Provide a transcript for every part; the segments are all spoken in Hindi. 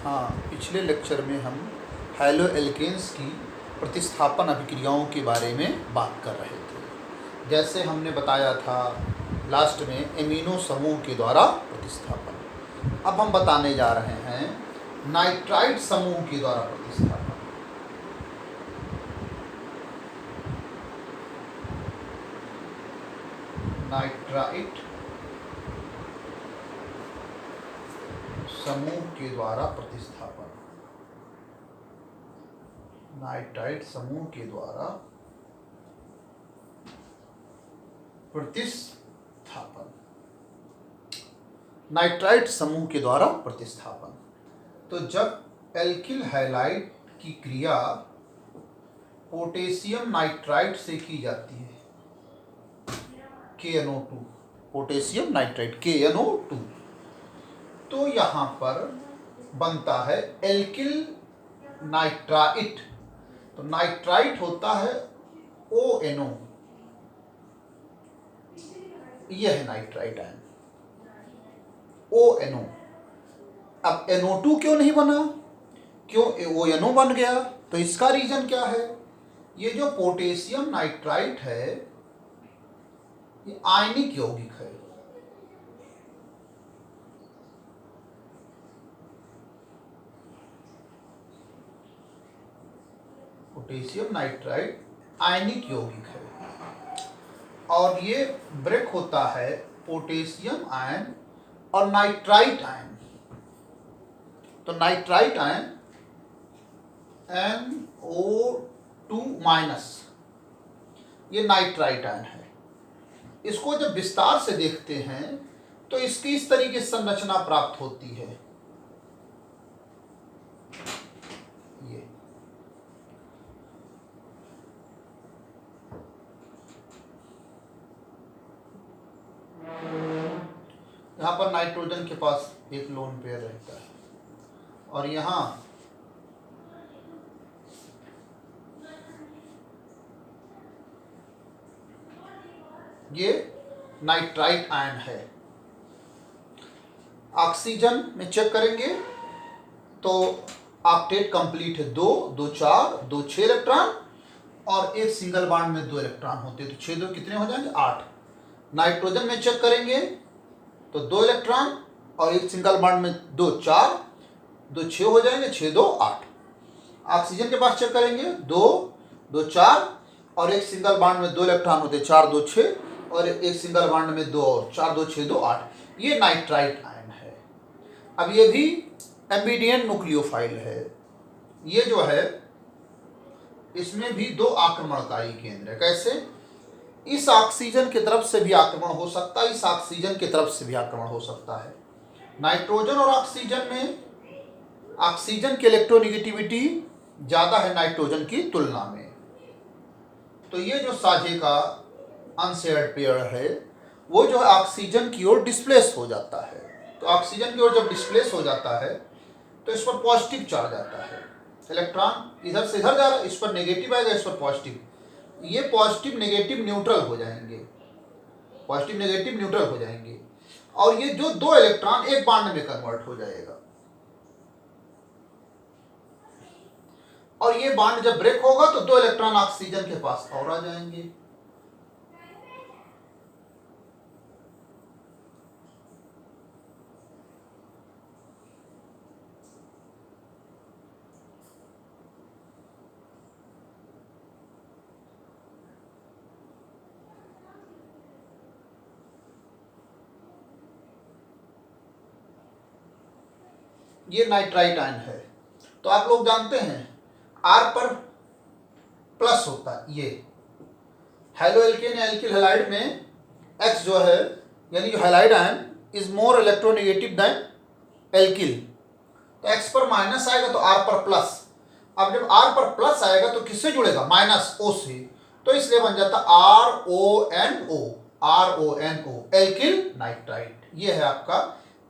हाँ, पिछले लेक्चर में हम हैलो एल्केन्स की प्रतिस्थापन अभिक्रियाओं के बारे में बात कर रहे थे। जैसे हमने बताया था लास्ट में एमिनो समूह के द्वारा प्रतिस्थापन। अब हम बताने जा रहे हैं नाइट्राइट समूह के द्वारा प्रतिस्थापन। नाइट्राइट समूह के द्वारा प्रतिस्थापन। नाइट्राइट समूह के द्वारा प्रतिस्थापन। नाइट्राइट समूह के द्वारा प्रतिस्थापन। तो जब एल्किल हैलाइड की क्रिया पोटेशियम नाइट्राइट से की जाती है, KNO2, पोटेशियम नाइट्राइट KNO2, तो यहाँ पर बनता है एल्किल नाइट्राइट। तो नाइट्राइट होता है ONO, यह है नाइट्राइट आयन ONO। अब NO2 क्यों नहीं बना, क्यों ONO बन गया? तो इसका रीजन क्या है? ये जो पोटेशियम नाइट्राइट है ये आयनिक यौगिक है। पोटेशियम नाइट्राइट आयनिक यौगिक है और ये ब्रेक होता है पोटेशियम आयन और नाइट्राइट आयन। तो नाइट्राइट आयन NO2 माइनस, ये नाइट्राइट आयन है। इसको जब विस्तार से देखते हैं तो इसकी इस तरीके से संरचना प्राप्त होती है। ये यहां पर नाइट्रोजन के पास एक लोन पेयर रहता है और यहां ये नाइट्राइट आयन है। ऑक्सीजन में चेक करेंगे तो ऑक्टेट कंप्लीट है, 2 2 4 2 6 इलेक्ट्रॉन और एक सिंगल बॉन्ड में 2 इलेक्ट्रॉन होते हैं। तो 6 2 कितने हो जाएंगे? 8। नाइट्रोजन में चेक करेंगे तो 2 इलेक्ट्रॉन और एक सिंगल बॉन्ड में 2 4, 2 6 हो जाएंगे, 6 2 8। ऑक्सीजन के पास चेक करेंगे 2 2 4 और एक सिंगल बॉन्ड में 2 इलेक्ट्रॉन होते हैं, 4 2 6 और एक सिंगल बॉन्ड में 2 और 4 2 6 2 8। ये नाइट्राइट आयन है। अब ये भी एम्बिडियन न्यूक्लियोफाइल है। ये जो है इसमें भी 2 आक्रमणकारी केंद्र है। कैसे? इस ऑक्सीजन की तरफ से भी आक्रमण हो सकता है, इस ऑक्सीजन की तरफ से भी आक्रमण हो सकता है। नाइट्रोजन और ऑक्सीजन में ऑक्सीजन की इलेक्ट्रोनेगेटिविटी ज़्यादा है नाइट्रोजन की तुलना में। तो ये जो साझे का अनशेयर्ड पेयर है वो जो है ऑक्सीजन की ओर डिस्प्लेस हो जाता है। तो ऑक्सीजन की ओर जब डिस्प्लेस हो जाता है तो इस पर पॉजिटिव चार्ज आता है। इलेक्ट्रॉन इधर से इधर जा रहा है, इस पर नेगेटिव आएगा, इस पर पॉजिटिव। ये पॉजिटिव नेगेटिव न्यूट्रल हो जाएंगे, पॉजिटिव नेगेटिव न्यूट्रल हो जाएंगे और ये जो 2 इलेक्ट्रॉन एक बॉन्ड में कन्वर्ट हो जाएगा और ये बॉन्ड जब ब्रेक होगा तो 2 इलेक्ट्रॉन ऑक्सीजन के पास और आ जाएंगे। ये नाइट्राइट आयन है। तो आप लोग जानते हैं R पर प्लस होता है। ये हैलो एल्केन या एल्किल हैलाइड में X जो है यानी जो halide ion is more electronegative than alkyl. तो X पर माइनस आएगा तो R पर प्लस। अब जब R पर प्लस आएगा तो किससे जुड़ेगा? माइनस O से। तो इसलिए बन जाता RONO, एल्किल नाइट्राइट। ये है आपका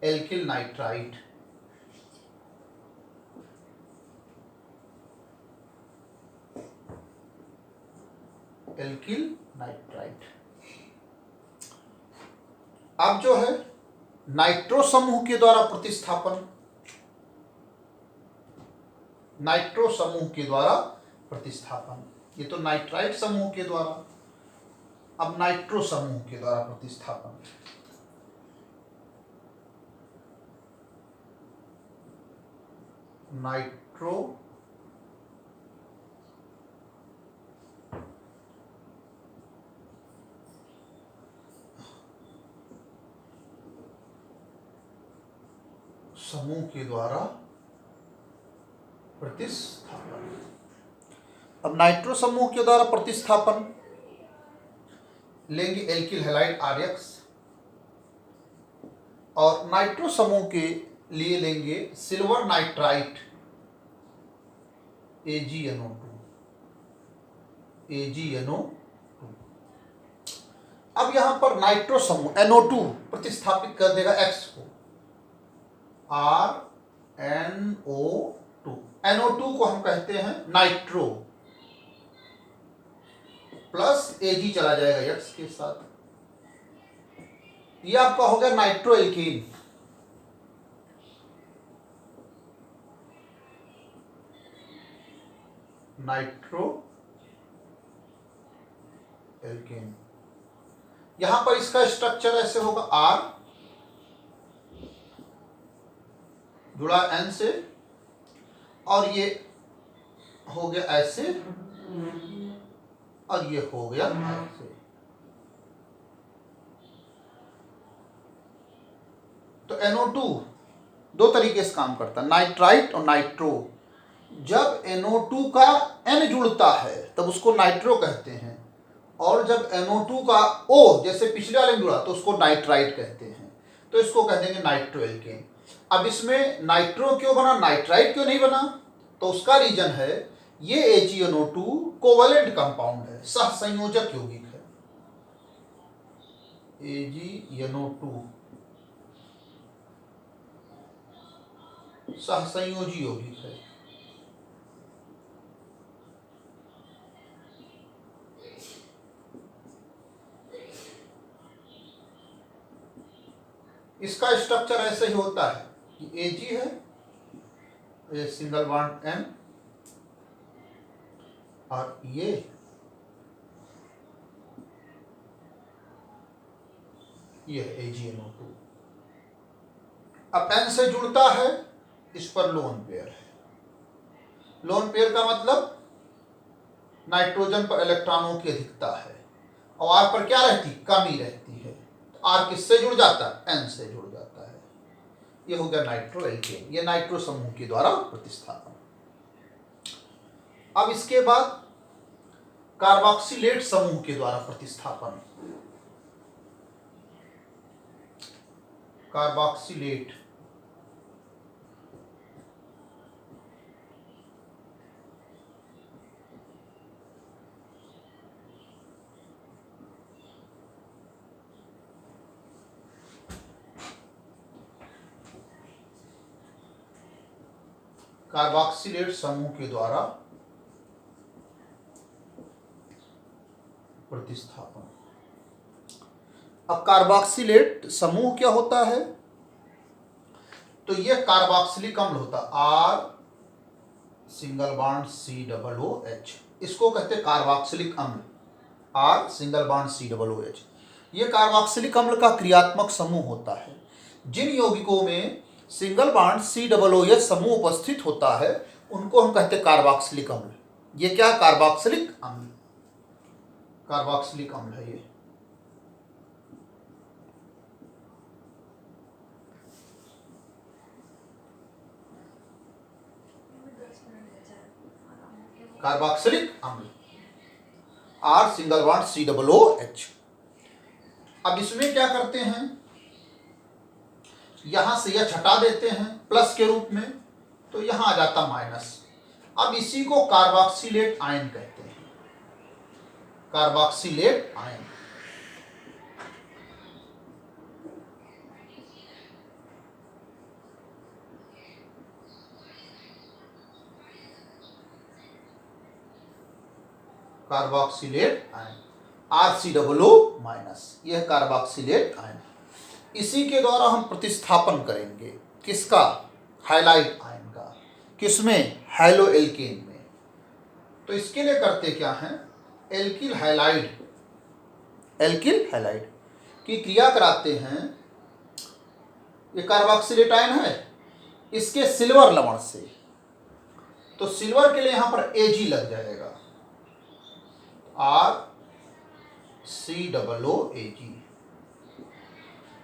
एल्किल नाइट्राइट। Alkyl nitrite. अब जो है नाइट्रो समूह के द्वारा प्रतिस्थापन, नाइट्रो समूह के द्वारा प्रतिस्थापन। ये तो नाइट्राइट समूह के द्वारा, अब नाइट्रो समूह के द्वारा प्रतिस्थापन। नाइट्रो समूह के द्वारा प्रतिस्थापन। अब नाइट्रो समूह के द्वारा प्रतिस्थापन लेंगे एल्किल हैलाइड RX, और नाइट्रो समूह के लिए लेंगे सिल्वर नाइट्राइट AgNO2। अब यहां पर नाइट्रो समूह NO2 प्रतिस्थापित कर देगा X को, RNO2। NO2 को हम कहते हैं नाइट्रो, प्लस Ag चला जाएगा X के साथ, ये आपका हो गया नाइट्रो एल्कीन। Nitro alkene. यहां पर इसका स्ट्रक्चर ऐसे होगा, R जुड़ा N से, और ये हो गया ऐसे, और ये हो गया ऐसे। तो NO2 दो तरीके से काम करता है, नाइट्राइट और नाइट्रो। जब NO2 का N जुड़ता है तब उसको नाइट्रो कहते हैं, और जब NO2 का O जैसे पिछले वाले में जुड़ा तो उसको नाइट्राइट कहते हैं, तो इसको कह देंगे नाइट्रो एल्केन। अब इसमें नाइट्रो क्यों बना, नाइट्राइट क्यों नहीं बना, तो उसका रीजन है ये AgNO2 कोवलेंट कंपाउंड है, सहसंयोजक यौगिक है। AgNO2 सहसंयोजी यौगिक है। इसका स्ट्रक्चर ऐसे ही होता है कि Ag है, ये सिंगल बॉन्ड N, और ये AgNO2। अब N से जुड़ता है, इस पर लोन पेयर है। लोन पेयर का मतलब नाइट्रोजन पर इलेक्ट्रॉनों की अधिकता है, और R पर क्या रहती, कमी रहती है। R किससे जुड़ जाता है, N से जुड़ जाता है। ये हो गया नाइट्रो एल्केन, ये नाइट्रो समूह के द्वारा प्रतिस्थापन। अब इसके बाद कार्बोक्सिलेट समूह के द्वारा प्रतिस्थापन। कार्बोक्सिलेट कार्बोक्सिलेट समूह के द्वारा प्रतिस्थापन। अब कार्बोक्सिलेट समूह क्या होता है, तो यह कार्बोक्सिलिक अम्ल होता है, R सिंगल बॉन्ड COOH, इसको कहते हैं कार्बोक्सिलिक अम्ल, R सिंगल बॉन्ड COOH। यह कार्बोक्सिलिक अम्ल का क्रियात्मक समूह होता है। जिन यौगिकों में सिंगल बॉन्ड COOH समूह उपस्थित होता है उनको हम कहते हैं कार्बोक्सिलिक अम्ल। ये क्या, कार्बोक्सिलिक अम्ल, कार्बोक्सिलिक अम्ल है ये। कार्बोक्सिलिक अम्ल, R सिंगल बॉन्ड COOH। अब इसमें क्या करते हैं, यहां से यह छटा देते हैं प्लस के रूप में, तो यहां आ जाता माइनस। अब इसी को कार्बोक्सिलेट आयन कहते हैं, carboxylate ion. Carboxylate ion, RCOO minus, यह कार्बोक्सिलेट आयन। इसी के द्वारा हम प्रतिस्थापन करेंगे, किसका, हैलाइड आयन का। किसमें, हैलो एल्केन में। तो इसके लिए करते क्या हैं, एल्किल हैलाइड की क्रिया कराते हैं। ये कार्बोक्सिलेटाइन है, इसके सिल्वर लवण से, तो सिल्वर के लिए यहां पर Ag लग जाएगा, RCOOAg।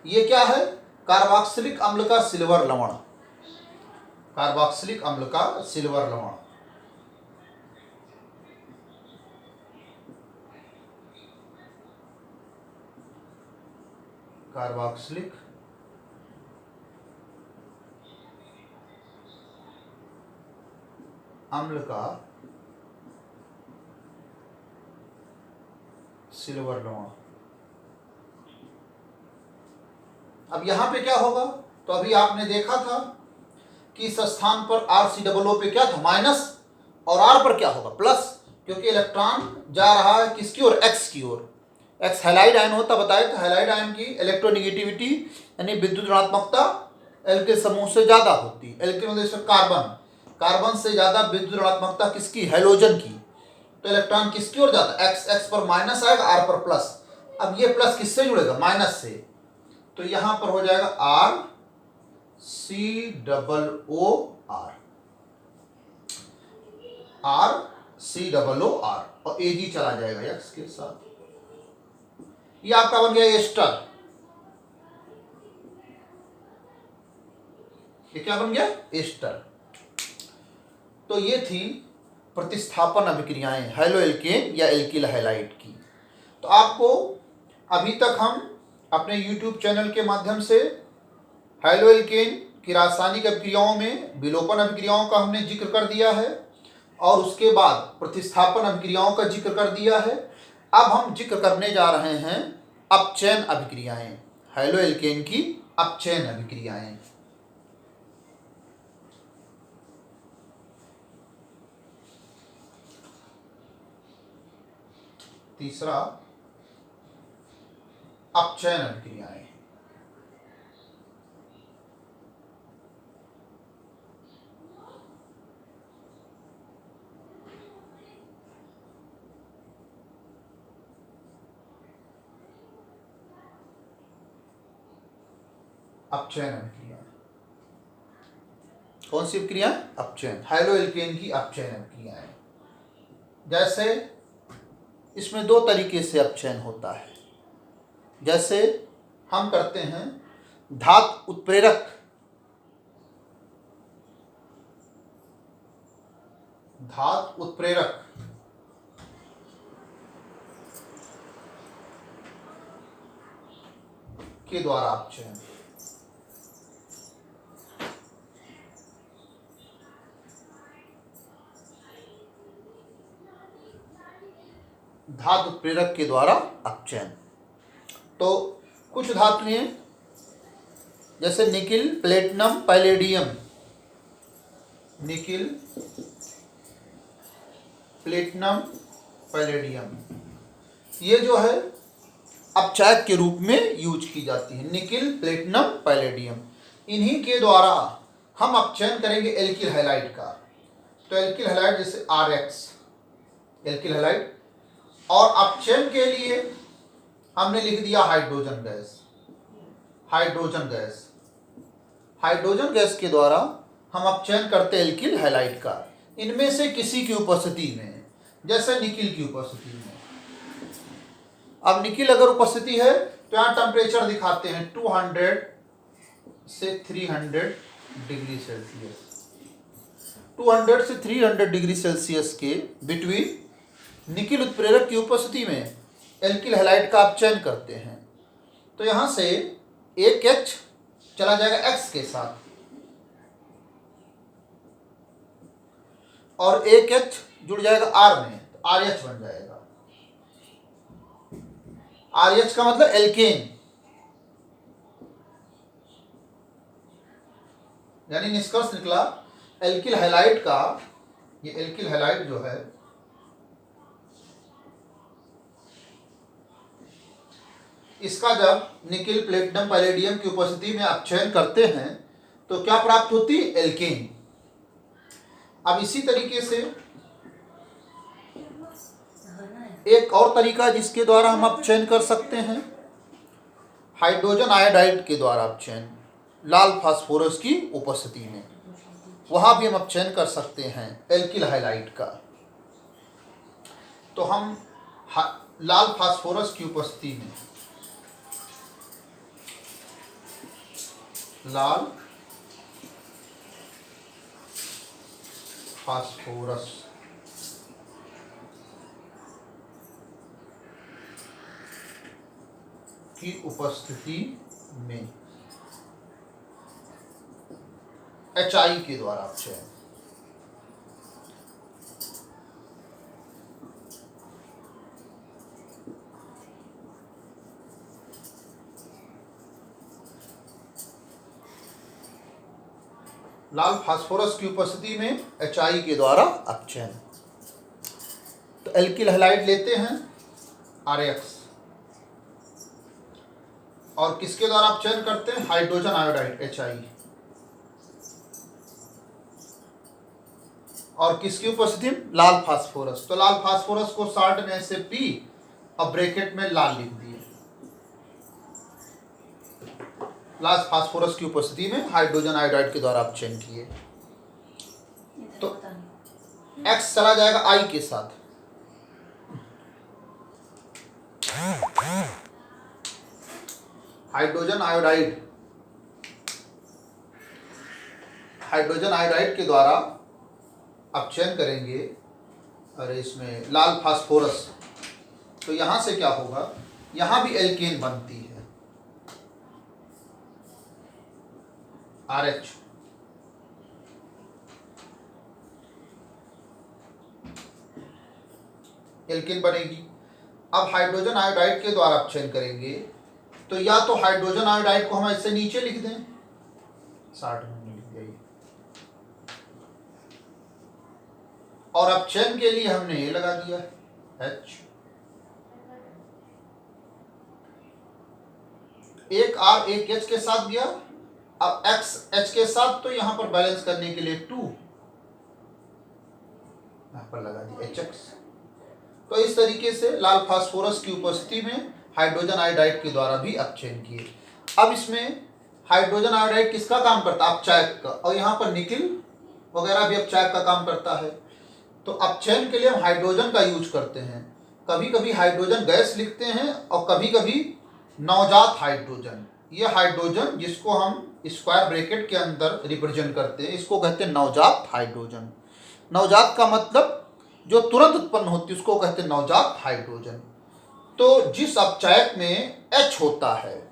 ये क्या है, कार्बोक्सिलिक अम्ल का सिल्वर लवण, कार्बोक्सिलिक अम्ल का सिल्वर लवण। कार्बोक्सिलिक अम्ल का सिल्वर लवण। अब यहां पे क्या होगा, तो अभी आपने देखा था कि इस स्थान पर RCOO पे क्या था, माइनस, और R पर क्या होगा, प्लस, क्योंकि इलेक्ट्रॉन जा रहा है किसकी ओर, X की ओर। X हैलाइड आयन होता, बताया था हैलाइड आयन की इलेक्ट्रोनिगेटिविटी यानी विद्युत ऋणात्मकता एल्किल समूह से ज्यादा होती है। एल्किल मतलब कार्बन से ज्यादा विद्युत ऋणात्मकता किसकी, हैलोजन की। तो इलेक्ट्रॉन किसकी ओर जाता है, X पर माइनस आएगा, R पर प्लस। अब ये प्लस किससे जुड़ेगा, माइनस से, तो यहां पर हो जाएगा RCOOR और Ag चला जाएगा X के साथ। ये आपका बन गया एस्टर। ये क्या बन गया, एस्टर। तो ये थी प्रतिस्थापन अभिक्रियाएं हैलो एल्केन या एल्किल हैलाइड की। तो आपको अभी तक हम अपने YouTube चैनल के माध्यम से हैलो एल्केन की रासायनिक अभिक्रियाओं में विलोपन अभिक्रियाओं का हमने जिक्र कर दिया है, और उसके बाद प्रतिस्थापन अभिक्रियाओं का जिक्र कर दिया है। अब हम जिक्र करने जा रहे हैं अपचयन अभिक्रियाएं, हैलो एल्केन की अपचयन अभिक्रियाएं। तीसरा, अपचयन अभिक्रियाएं। अपचयन अभिक्रिया कौन सी अभिक्रिया, अपचयन, हैलो एल्केन की अपचयन अभिक्रियाएं। जैसे इसमें दो तरीके से अपचयन होता है। जैसे हम करते हैं धातु उत्प्रेरक, के द्वारा अपचयन। धातु उत्प्रेरक के द्वारा अपचयन। तो कुछ धातुएं जैसे nickel, platinum, palladium, nickel, platinum, palladium, ये जो है अपचायक के रूप में यूज की जाती है। निकिल, प्लेटिनम, पैलेडियम, इन्हीं के द्वारा हम अपचयन करेंगे एल्किल हैलाइड का। तो एल्किल हैलाइड जैसे RX, एल्किल हैलाइड, और अपचयन के लिए हमने लिख दिया हाइड्रोजन गैस। हाइड्रोजन गैस के द्वारा हम अपचयन करते एल्किल हैलाइड का, इनमें से किसी की उपस्थिति में, जैसे निकिल की उपस्थिति में। अब निकिल अगर उपस्थिति है तो यहाँ टेम्परेचर दिखाते हैं 200 से 300 डिग्री सेल्सियस। 200 से 300 डिग्री सेल्सियस के बिटवीन निकिल उत्प्रेरक की उपस्थिति में एल्किल हैलाइड का अपचयन करते हैं। तो यहां से एक H चला जाएगा X के साथ, और एक H जुड़ जाएगा R में, तो RH बन जाएगा। RH का मतलब एल्केन, यानी निष्कर्ष निकला एल्किल हैलाइड का, ये एल्किल हैलाइड जो है इसका जब निकिल, प्लेटिनम, पैलेडियम की उपस्थिति में अपचयन करते हैं तो क्या प्राप्त होती है, एल्केन। अब इसी तरीके से एक और तरीका जिसके द्वारा हम अपचयन कर सकते हैं, हाइड्रोजन आयोडाइड के द्वारा अपचयन लाल फास्फोरस की उपस्थिति में, वहां भी हम अपचयन कर सकते हैं एल्किल हैलाइड का। तो हम लाल फास्फोरस की उपस्थिति में लाल फास्फोरस की उपस्थिति में HI के द्वारा अपचयन, लाल फास्फोरस की उपस्थिति में HI के द्वारा अपचयन। तो एल्किल हैलाइड लेते हैं RX और किसके द्वारा अपचयन करते हैं, हाइड्रोजन आयोडाइड HI, और किसकी उपस्थिति में, लाल फास्फोरस। तो लाल फास्फोरस को शॉर्ट में से P और ब्रैकेट में लाल लिख दिए। लाल फास्फोरस की उपस्थिति में हाइड्रोजन आयोडाइड के द्वारा अपचयन किए। तो X चला जाएगा I के साथ, हाइड्रोजन आयोडाइड के द्वारा अपचयन करेंगे। अरे इसमें लाल फास्फोरस, तो यहां से क्या होगा, यहां भी एल्केन बनती है RH, एल्केन बनेगी। अब हाइड्रोजन आयोडाइड के द्वारा अपचयन करेंगे, तो या तो हाइड्रोजन आयोडाइड को हम ऐसे नीचे लिख दें, 60 में लिख दिया, और अपचयन के लिए हमने ये लगा दिया H, एक R एक H के साथ गया। अब X H के साथ, तो यहां पर बैलेंस करने के लिए 2 यहां पर लगा दिया HX। तो इस तरीके से लाल फास्फोरस की उपस्थिति में हाइड्रोजन आयोडाइड के द्वारा भी अपचयन किए। अब इसमें हाइड्रोजन आयोडाइड किसका काम करता है, अपचायक का, और यहाँ पर निकिल वगैरह भी अपचायक का काम करता है। तो अपचयन के लिए हम हाइड्रोजन का यूज करते हैं। कभी कभी हाइड्रोजन गैस लिखते हैं और कभी कभी नवजात हाइड्रोजन। ये हाइड्रोजन जिसको हम स्क्वायर ब्रैकेट के अंदर रिप्रेजेंट करते हैं, इसको कहते हैं नवजात हाइड्रोजन। नवजात का मतलब जो तुरंत उत्पन्न होती है उसको कहते हैं नवजात हाइड्रोजन। तो जिस अपचायक में H होता है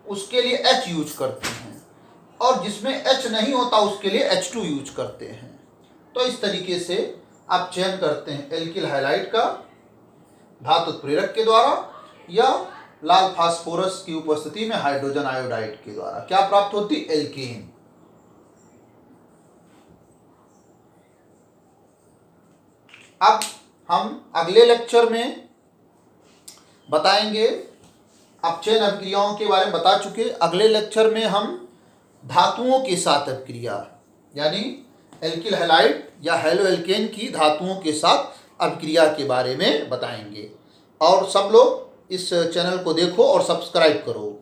उसके लिए H यूज करते हैं, और जिसमें H नहीं होता उसके लिए H2 यूज करते हैं। तो इस तरीके से अपचयन करते हैं एल्किल हैलाइड का धातु उत्प्रेरक के द्वारा या लाल फास्फोरस की उपस्थिति में हाइड्रोजन आयोडाइड के द्वारा। क्या प्राप्त होती, एल्केन। अब हम अगले लेक्चर में बताएंगे, अपचयन अभिक्रियाओं के बारे में बता चुके। अगले लेक्चर में हम धातुओं के साथ अभिक्रिया, यानी एल्किल हैलाइड या हैलो एल्केन की धातुओं के साथ अभिक्रिया के बारे में बताएंगे। और सब लोग इस चैनल को देखो और सब्सक्राइब करो।